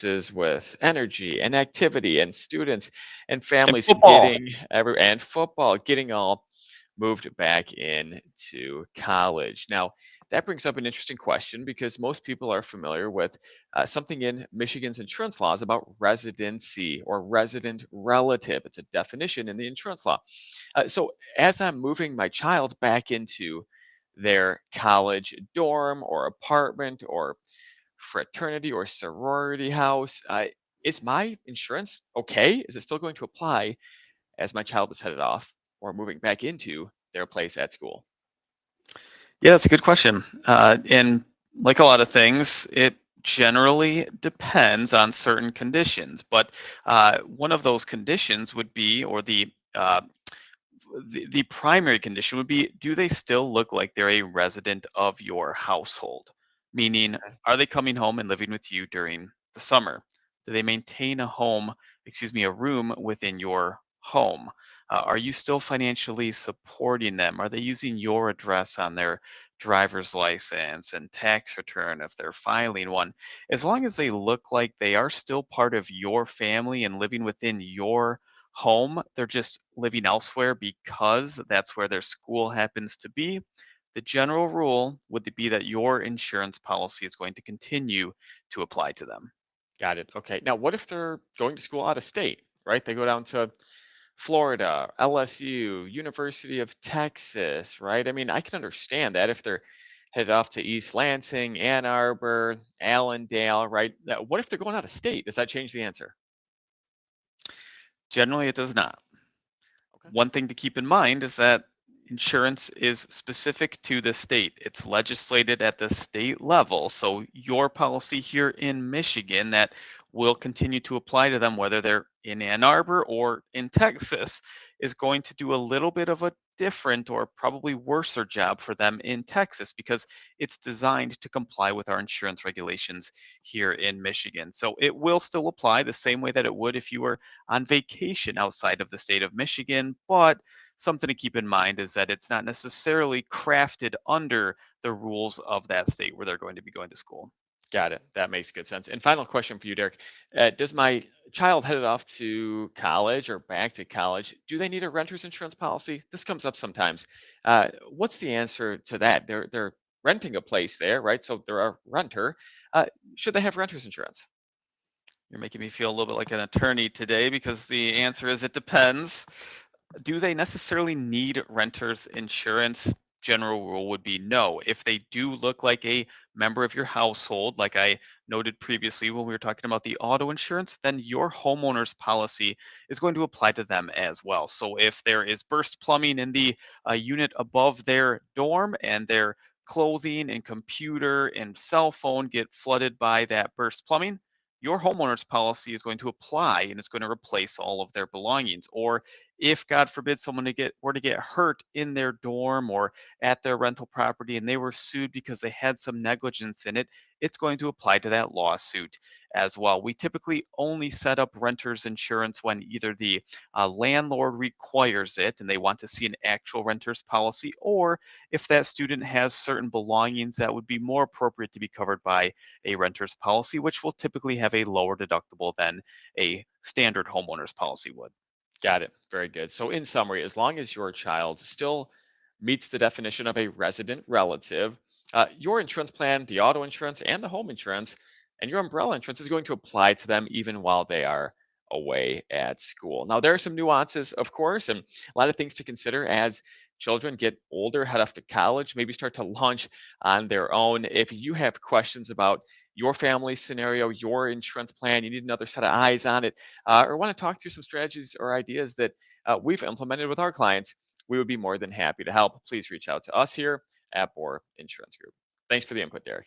is with energy and activity and students and And families football. and football getting all moved back into college. Now, that brings up an interesting question because most people are familiar with something in Michigan's insurance laws about residency or resident relative. It's a definition in the insurance law. So, as I'm moving my child back into their college dorm or apartment or fraternity or sorority house, is my insurance okay? Is it still going to apply as my child is headed off or moving back into their place at school? Yeah, that's a good question. And like a lot of things, it generally depends on certain conditions. But one of those conditions would be, or the primary condition would be, do they still look like they're a resident of your household? Meaning, are they coming home and living with you during the summer? Do they maintain a room within your home? Are you still financially supporting them? Are they using your address on their driver's license and tax return if they're filing one? As long as they look like they are still part of your family and living within your home, they're just living elsewhere because that's where their school happens to be. The general rule would be that your insurance policy is going to continue to apply to them. Got it. Okay. Now, what if they're going to school out of state, right? They go down to Florida, LSU, University of Texas, right? I mean, I can understand that if they're headed off to East Lansing, Ann Arbor, Allendale, right? Now, what if they're going out of state? Does that change the answer? Generally, it does not. Okay. One thing to keep in mind is that insurance is specific to the state. It's legislated at the state level. So your policy here in Michigan that will continue to apply to them, whether they're in Ann Arbor or in Texas, is going to do a little bit of a different or probably worser job for them in Texas because it's designed to comply with our insurance regulations here in Michigan. So it will still apply the same way that it would if you were on vacation outside of the state of Michigan, but something to keep in mind is that it's not necessarily crafted under the rules of that state where they're going to be going to school. Got it. That makes good sense. And final question for you, Derek. Does my child headed off to college or back to college, do they need a renter's insurance policy? This comes up sometimes. What's the answer to that? They're renting a place there, right? So they're a renter. Uh, should they have renter's insurance? You're making me feel a little bit like an attorney today because the answer is it depends. Do they necessarily need renters insurance? General rule would be no. If they do look like a member of your household, like I noted previously when we were talking about the auto insurance, then your homeowner's policy is going to apply to them as well. So if there is burst plumbing in the unit above their dorm and their clothing and computer and cell phone get flooded by that burst plumbing, your homeowner's policy is going to apply and it's going to replace all of their belongings. Or if God forbid someone were to get hurt in their dorm or at their rental property and they were sued because they had some negligence in it, it's going to apply to that lawsuit as well. We typically only set up renters insurance when either the landlord requires it and they want to see an actual renter's policy, or if that student has certain belongings that would be more appropriate to be covered by a renter's policy, which will typically have a lower deductible than a standard homeowner's policy would. Got it. Very good. So, in summary, as long as your child still meets the definition of a resident relative, your insurance plan, the auto insurance, and the home insurance, and your umbrella insurance is going to apply to them even while they are away at school. Now, there are some nuances, of course, and a lot of things to consider as children get older, head off to college, maybe start to launch on their own. If you have questions about your family scenario, your insurance plan, you need another set of eyes on it, or want to talk through some strategies or ideas that we've implemented with our clients, we would be more than happy to help. Please reach out to us here at Boer Insurance Group. Thanks for the input, Derek.